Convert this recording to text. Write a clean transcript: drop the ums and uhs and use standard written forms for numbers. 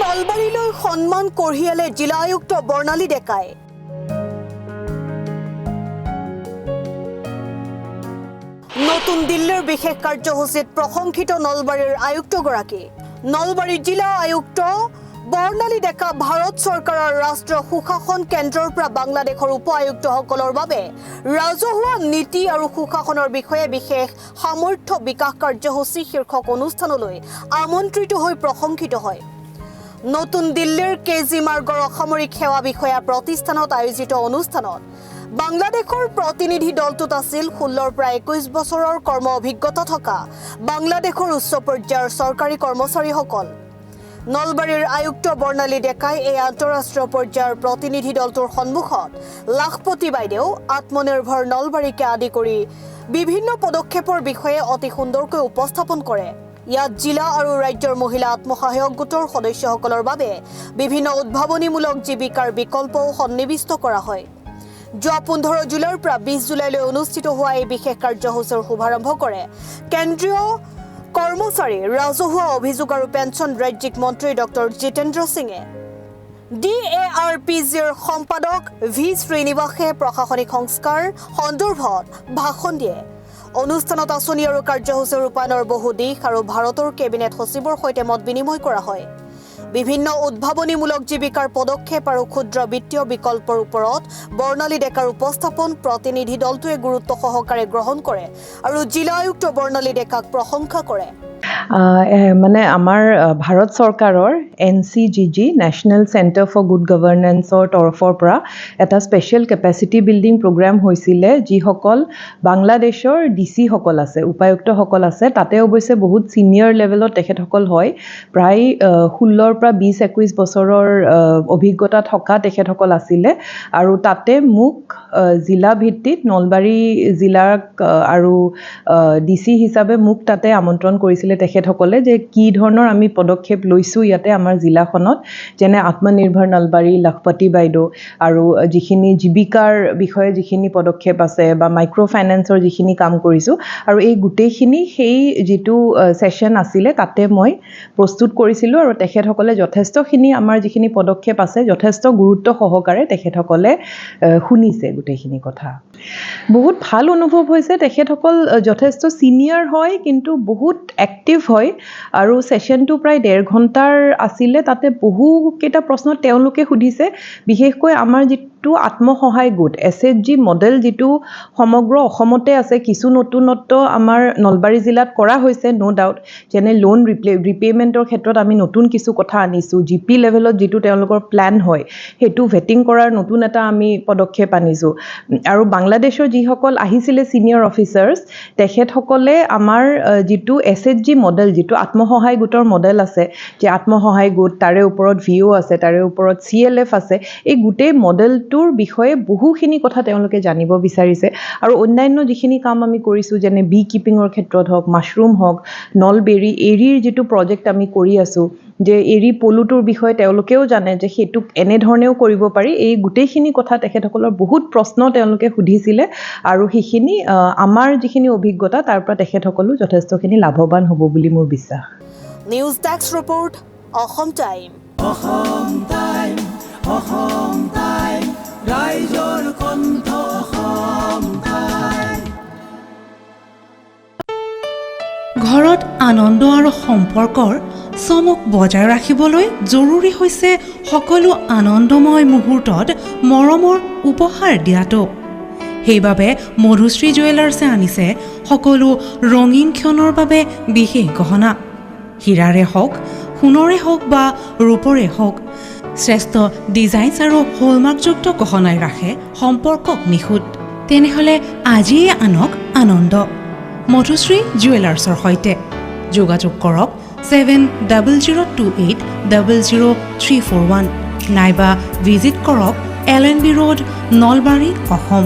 নলবাৰীলৈ সন্মান কঢ়িয়ালে জিলা আয়ুক্ত বৰ্ণালী ডেকাই। নতুন দিল্লীৰ বিশেষ কাৰ্যসূচীত প্ৰশংসিত নলবাৰীৰ আয়ুক্তগৰাকী। নলবাৰী জিলা আয়ুক্ত বৰ্ণালী ডেকা ভাৰত চৰকাৰৰ ৰাষ্ট্ৰীয় সুশাসন কেন্দ্ৰৰ পৰা বাংলাদেশৰ উপ আয়ুক্তসকলৰ বাবে ৰাজহুৱা নীতি আৰু সুশাসনৰ বিষয়ে বিশেষ সামৰ্থ্য বিকাশ কাৰ্যসূচী শীৰ্ষক অনুষ্ঠানলৈ আমন্ত্ৰিত হৈ প্ৰশংসিত হয়। নতুন দিল্লীৰ কেজি মাৰ্গৰ অসামৰিক সেৱা বিষয়া প্ৰতিষ্ঠানত আয়োজিত অনুষ্ঠানত বাংলাদেশৰ প্ৰতিনিধি দলটোত আছিল 16 পৰা 21 বছৰৰ কৰ্ম অভিজ্ঞতা থকা বাংলাদেশৰ উচ্চ পৰ্যায়ৰ চৰকাৰী কৰ্মচাৰীসকল। নলবাৰীৰ আয়ুক্ত বৰ্ণালী ডেকাই এই আন্তঃৰাষ্ট্ৰীয় পৰ্যায়ৰ প্ৰতিনিধি দলটোৰ সন্মুখত লাখপতি বাইদেউ, আত্মনিৰ্ভৰ নলবাৰীকে আদি কৰি বিভিন্ন পদক্ষেপৰ বিষয়ে অতি সুন্দৰকৈ উপস্থাপন কৰে। ইয়াত জিলা আৰু ৰাজ্যৰ মহিলা আত্মসহায়ক গোটৰ সদস্যসকলৰ বাবে বিভিন্ন উদ্ভাৱনীমূলক জীৱিকাৰ বিকল্পও সন্নিৱিষ্ট কৰা হয়। যোৱা 15 জুলাইৰ পৰা 20 জুলাইলৈ অনুষ্ঠিত হোৱা এই বিশেষ কাৰ্যসূচীৰ শুভাৰম্ভ কৰে কেন্দ্ৰীয় কৰ্মচাৰী, ৰাজহুৱা অভিযোগ আৰু পেঞ্চন ৰাজ্যিক মন্ত্ৰী ডক্টৰ জিতেন্দ্ৰ সিঙে। DARPGৰ সম্পাদক ভি শ্ৰীনিবাসে প্ৰশাসনিক সংস্কাৰ সন্দৰ্ভত ভাষণ দিয়ে। অনুষ্ঠানত আঁচনি আৰু কাৰ্যসূচীৰ ৰূপায়ণৰ বহু দিশ আৰু ভাৰতৰ কেবিনেট সচিবৰ সৈতে মত বিনিময় কৰা হয়। বিভিন্ন উদ্ভাৱনীমূলক জীৱিকাৰ পদক্ষেপ আৰু ক্ষুদ্ৰ বিত্তীয় বিকল্পৰ ওপৰত বৰ্ণালী ডেকাৰ উপস্থাপন প্ৰতিনিধি দলটোৱে গুৰুত্ব সহকাৰে গ্ৰহণ কৰে আৰু জিলা আয়ুক্ত বৰ্ণালী ডেকাক প্ৰশংসা কৰে। মানে আমাৰ ভাৰত চৰকাৰৰ NCGG national centre for good গভৰ্নেন্সৰ তৰফৰ পৰা এটা স্পেচিয়েল কেপাচিটি বিল্ডিং প্ৰগ্ৰাম হৈছিলে, যিসকল বাংলাদেশৰ DC সকল আছে, উপায়ুক্তসকল আছে, তাতে অৱশ্যে বহুত ছিনিয়ৰ লেভেলত তেখেতসকল হয়। প্ৰায় 16 পৰা 20-21 বছৰৰ অভিজ্ঞতা থকা তেখেতসকল আছিলে আৰু তাতে মোক জিলা ভিত্তিত নলবাৰী জিলাক আৰু DC হিচাপে মোক তাতে আমন্ত্ৰণ কৰিছিলে তেখেতসকলে যে কি ধৰণৰ আমি পদক্ষেপ লৈছোঁ ইয়াতে আমাৰ জিলাখনত, যেনে আত্মনিৰ্ভৰ নলবাৰী, লাখপতি বাইদেউ আৰু যিখিনি জীৱিকাৰ বিষয়ে যিখিনি পদক্ষেপ আছে বা মাইক্ৰ' ফাইনেন্সৰ যিখিনি কাম কৰিছোঁ, আৰু এই গোটেইখিনি সেই যিটো ছেশ্যন আছিলে তাতে মই প্ৰস্তুত কৰিছিলোঁ আৰু তেখেতসকলে যথেষ্টখিনি আমাৰ যিখিনি পদক্ষেপ আছে যথেষ্ট গুৰুত্ব সহকাৰে তেখেতসকলে শুনিছে গোটেইখিনি কথা। বহুত ভাল অনুভৱ হৈছে। তেখেতসকল যথেষ্ট ছিনিয়ৰ হয় কিন্তু বহুত এক্টিভ হয় আৰু ছেশ্যনটো প্ৰায় 1.5 ঘণ্টাৰ আছিলে। তাতে বহুকেইটা প্ৰশ্ন তেওঁলোকে সুধিছে, বিশেষকৈ আমাৰ যিটো আত্মসহায় গোট SHG মডেল যিটো সমগ্ৰ অসমতে আছে, কিছু নতুনত্ব আমাৰ নলবাৰী জিলাত কৰা হৈছে ন' ডাউট, যেনে লোন ৰিপে'মেণ্টৰ ক্ষেত্ৰত আমি নতুন কিছু কথা আনিছোঁ। GP লেভেলত যিটো তেওঁলোকৰ প্লেন হয় সেইটো ভেটিং কৰাৰ নতুন এটা আমি পদক্ষেপ আনিছোঁ। আৰু বাংলাদেশৰ যিসকল আহিছিলে ছিনিয়ৰ অফিচাৰ্ছ, তেখেতসকলে আমাৰ যিটো SHG মডেল, যিটো আত্মসহায় গোটৰ মডেল আছে, যে আত্মসহায় গোট, তাৰে ওপৰত VO আছে, তাৰে ওপৰত CLF আছে, এই গোটেই মডেলটোৰ বিষয়ে বহুখিনি কথা তেওঁলোকে জানিব বিচাৰিছে। আৰু অন্যান্য যিখিনি কাম আমি কৰিছোঁ, যেনে বি কিপিঙৰ ক্ষেত্ৰত হওক, মাছৰুম হওক, নলবেৰী এৰীৰ যিটো প্ৰজেক্ট আমি কৰি আছোঁ, যে এৰী পলুটোৰ বিষয়ে তেওঁলোকেও জানে যে সেইটোক এনেধৰণেও কৰিব পাৰি। এই গোটেইখিনি কথা তেখেতসকলৰ বহুত প্ৰশ্ন তেওঁলোকে সুধিছিলে আৰু সেইখিনি আমাৰ যিখিনি অভিজ্ঞতা তাৰ পৰা তেখেতসকলো যথেষ্টখিনি লাভৱান হ'ব বুলি মোৰ বিশ্বাস। News desk report, Assam time. Assam time, Assam time, ৰাইজৰ কণ্ঠ, অসম টাইম। ঘৰত আনন্দ আৰু সম্পৰ্কৰ চমক বজাই ৰাখিবলৈ জৰুৰী হৈছে সকলো আনন্দময় মুহূৰ্তত মৰমৰ উপহাৰ দিয়াটো। সেইবাবে মধুশ্ৰী জুৱেলাৰ্ছে আনিছে সকলো ৰঙীন ক্ষণৰ বাবে বিশেষ গহনা। হীৰাৰে হওক, সোণৰে হওক বা ৰূপৰে হওক, শ্ৰেষ্ঠ ডিজাইনছ আৰু হলমাৰ্কযুক্ত গহনাই ৰাখে সম্পৰ্কক নিখুঁত। তেনেহ'লে আজিয়ে আনক আনন্দ মধুশ্ৰী জুৱেলাৰ্ছৰ সৈতে। যোগাযোগ কৰক 7028000341 নাইবা ভিজিট কৰক LNB ৰোড, নলবাৰী, অসম।